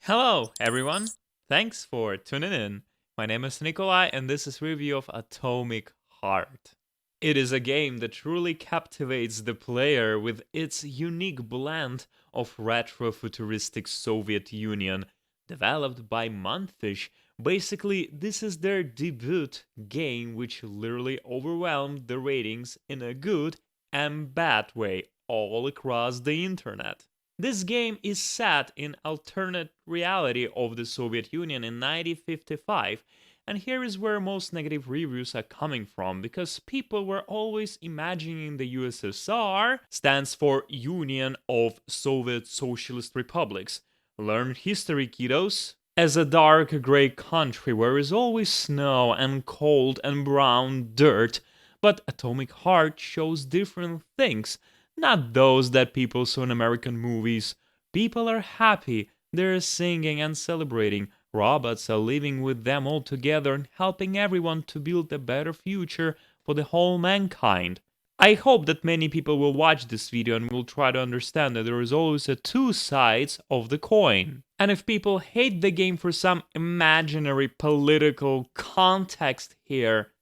Hello, everyone. Thanks for tuning in. My name is Nikolai, and this is review of Atomic Heart. It is a game that truly captivates the player with its unique blend of retro-futuristic Soviet Union, developed by Monfish. Basically, this is their debut game, which literally overwhelmed the ratings in a good and bad way all across the internet. This game is set in alternate reality of the Soviet Union in 1955, and here is where most negative reviews are coming from, because people were always imagining the USSR stands for Union of Soviet Socialist Republics. Learn history, kiddos. As a dark gray country where is always snow and cold and brown dirt, but Atomic Heart shows different things, not those that people saw in American movies. People are happy, they're singing and celebrating. Robots are living with them all together and helping everyone to build a better future for the whole mankind. I hope that many people will watch this video and will try to understand that there is always a two sides of the coin. And if people hate the game for some imaginary political context here,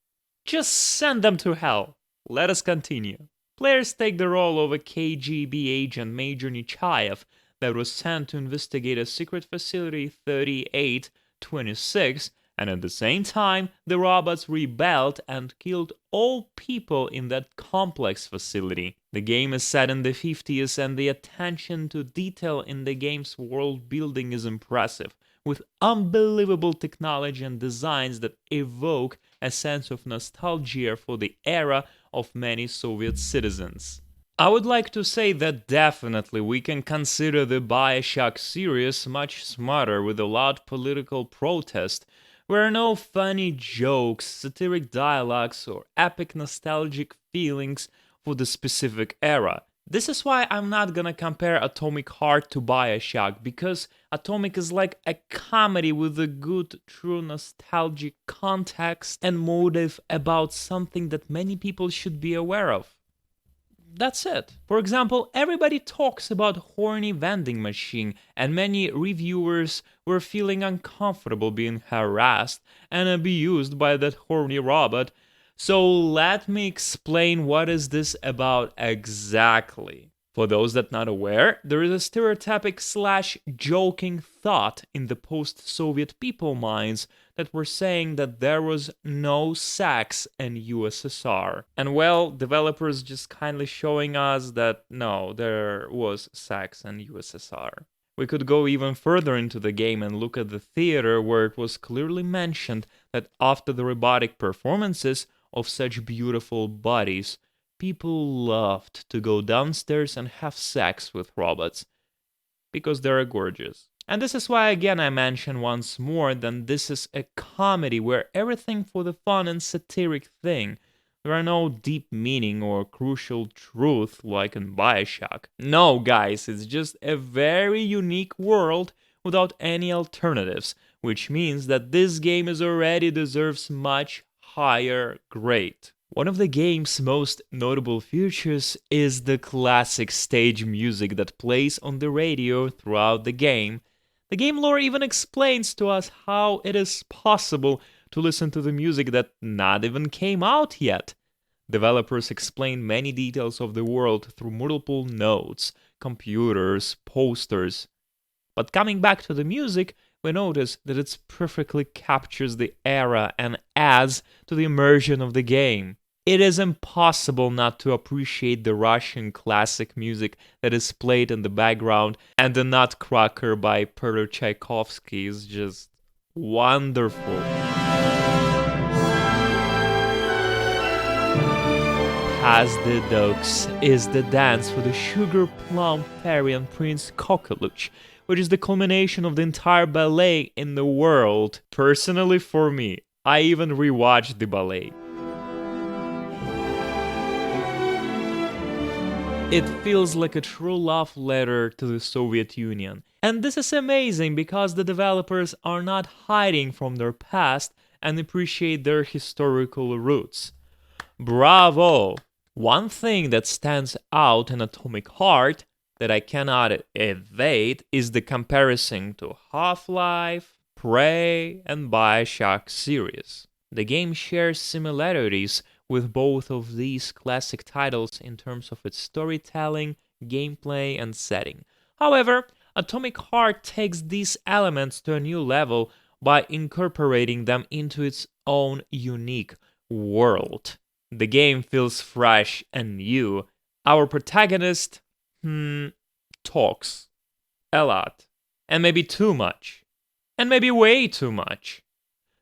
just send them to hell. Let us continue. Players take the role of a KGB agent, Major Nechayev, that was sent to investigate a secret facility 3826, and at the same time, the robots rebelled and killed all people in that complex facility. The game is set in the 50s, and the attention to detail in the game's world building is impressive, with unbelievable technology and designs that evoke a sense of nostalgia for the era of many Soviet citizens. I would like to say that definitely we can consider the Bioshock series much smarter with a loud political protest, where no funny jokes, satiric dialogues, or epic nostalgic feelings for the specific era. This is why I'm not gonna compare Atomic Heart to Bioshock, because Atomic is like a comedy with a good, true nostalgic context and motive about something that many people should be aware of. That's it. For example, everybody talks about horny vending machine, and many reviewers were feeling uncomfortable being harassed and abused by that horny robot. So let me explain what is this about exactly. For those that not aware, there is a stereotypic slash joking thought in the post-Soviet people minds that were saying that there was no sex in USSR. And well, developers just kindly showing us that no, there was sex in USSR. We could go even further into the game and look at the theater where it was clearly mentioned that after the robotic performances of such beautiful bodies, people loved to go downstairs and have sex with robots because they're gorgeous. And this is why again I mention once more that this is a comedy where everything for the fun and satiric thing. There are no deep meaning or crucial truth like in Bioshock. No, guys, it's just a very unique world without any alternatives, which means that this game is already deserves much higher grade. One of the game's most notable features is the classic stage music that plays on the radio throughout the game. The game lore even explains to us how it is possible to listen to the music that not even came out yet. Developers explain many details of the world through multiple notes, computers, posters. But coming back to the music, we notice that it perfectly captures the era and adds to the immersion of the game. It is impossible not to appreciate the Russian classic music that is played in the background, and the Nutcracker by Pyotr Tchaikovsky is just wonderful. Pass the Ducks is the dance for the Sugar Plum Fairy and Prince Coqueluche, which is the culmination of the entire ballet in the world. Personally, for me, I even rewatched the ballet. It feels like a true love letter to the Soviet Union. And this is amazing because the developers are not hiding from their past and appreciate their historical roots. Bravo! One thing that stands out in Atomic Heart that I cannot evade is the comparison to Half-Life, Prey, and Bioshock series. The game shares similarities with both of these classic titles in terms of its storytelling, gameplay, and setting. However, Atomic Heart takes these elements to a new level by incorporating them into its own unique world. The game feels fresh and new. Our protagonist, talks a lot, and maybe too much, and maybe way too much.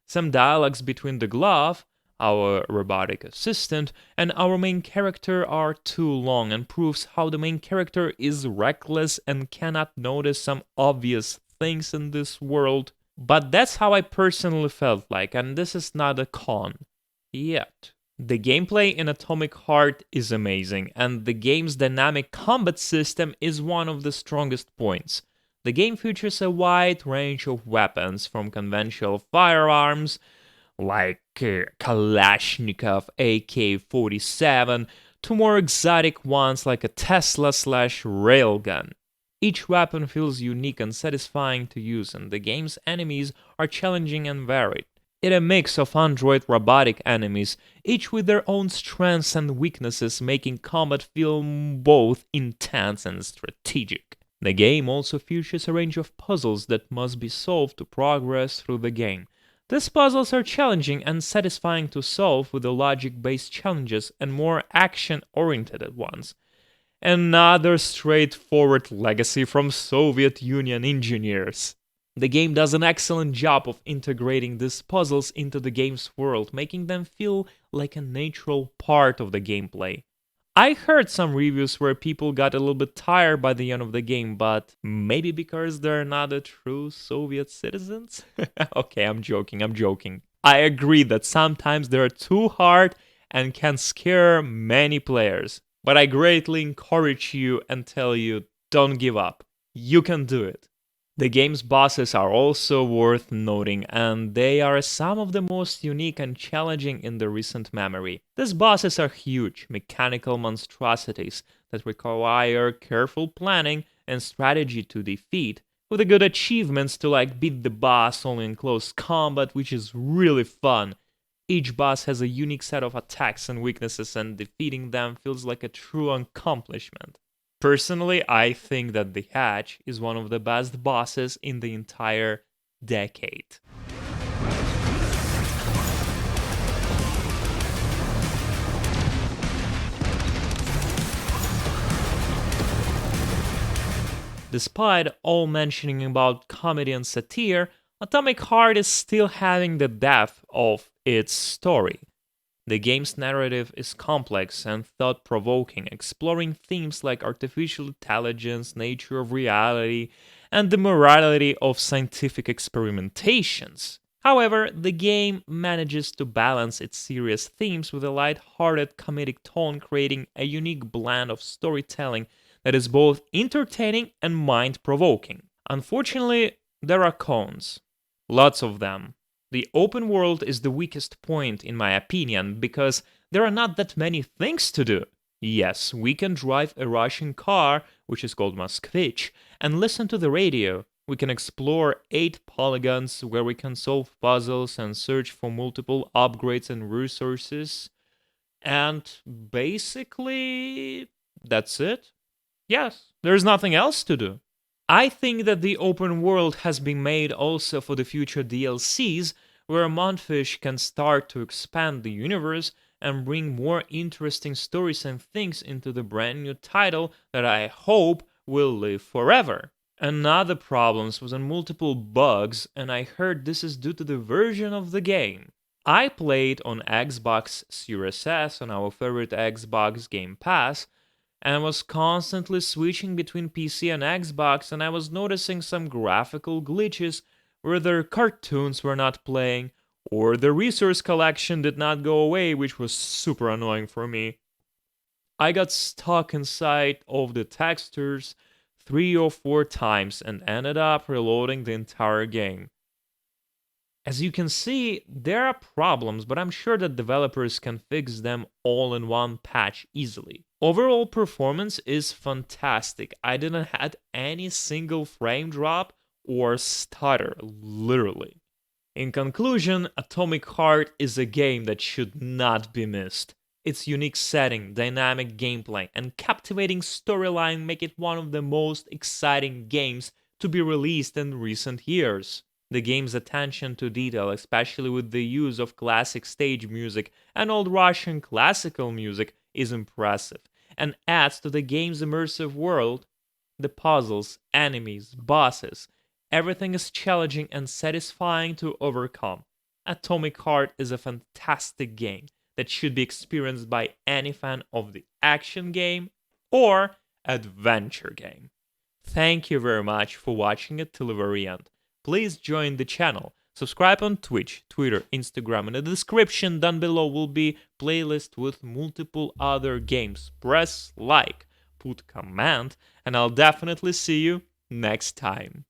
Some dialogues between the glove, our robotic assistant, and our main character are too long and proves how the main character is reckless and cannot notice some obvious things in this world. But that's how I personally felt like, and this is not a con. Yet. The gameplay in Atomic Heart is amazing, and the game's dynamic combat system is one of the strongest points. The game features a wide range of weapons, from conventional firearms like Kalashnikov AK-47 to more exotic ones like a Tesla/railgun. Each weapon feels unique and satisfying to use, and the game's enemies are challenging and varied. It's a mix of android robotic enemies, each with their own strengths and weaknesses, making combat feel both intense and strategic. The game also features a range of puzzles that must be solved to progress through the game. These puzzles are challenging and satisfying to solve with the logic-based challenges and more action-oriented ones. Another straightforward legacy from Soviet Union engineers. The game does an excellent job of integrating these puzzles into the game's world, making them feel like a natural part of the gameplay. I heard some reviews where people got a little bit tired by the end of the game, but maybe because they're not a true Soviet citizens? Okay, I'm joking. I agree that sometimes they're too hard and can scare many players, but I greatly encourage you and tell you, don't give up. You can do it. The game's bosses are also worth noting, and they are some of the most unique and challenging in the recent memory. These bosses are huge, mechanical monstrosities that require careful planning and strategy to defeat, with the good achievements to beat the boss only in close combat, which is really fun. Each boss has a unique set of attacks and weaknesses, and defeating them feels like a true accomplishment. Personally, I think that the Hatch is one of the best bosses in the entire decade. Despite all mentioning about comedy and satire, Atomic Heart is still having the depth of its story. The game's narrative is complex and thought-provoking, exploring themes like artificial intelligence, nature of reality, and the morality of scientific experimentations. However, the game manages to balance its serious themes with a light-hearted comedic tone, creating a unique blend of storytelling that is both entertaining and mind-provoking. Unfortunately, there are cons. Lots of them. The open world is the weakest point in my opinion because there are not that many things to do. Yes, we can drive a Russian car, which is called Moskvich, and listen to the radio. We can explore 8 polygons where we can solve puzzles and search for multiple upgrades and resources. And basically, that's it. Yes, there's nothing else to do. I think that the open world has been made also for the future DLCs, where Montfish can start to expand the universe and bring more interesting stories and things into the brand new title that I hope will live forever. Another problem was on multiple bugs, and I heard this is due to the version of the game. I played on Xbox Series S on our favorite Xbox Game Pass, and I was constantly switching between PC and Xbox, and I was noticing some graphical glitches where the cartoons were not playing, or the resource collection did not go away, which was super annoying for me. I got stuck inside of the textures 3 or 4 times and ended up reloading the entire game. As you can see, there are problems, but I'm sure that developers can fix them all in one patch easily. Overall performance is fantastic. I didn't had any single frame drop or stutter, literally. In conclusion, Atomic Heart is a game that should not be missed. Its unique setting, dynamic gameplay, and captivating storyline make it one of the most exciting games to be released in recent years. The game's attention to detail, especially with the use of classic stage music and old Russian classical music, is impressive and adds to the game's immersive world. The puzzles, enemies, bosses, everything is challenging and satisfying to overcome. Atomic Heart is a fantastic game that should be experienced by any fan of the action game or adventure game. Thank you very much for watching it till the very end. Please join the channel. Subscribe on Twitch, Twitter, Instagram. In the description down below will be playlist with multiple other games. Press like, put comment, and I'll definitely see you next time.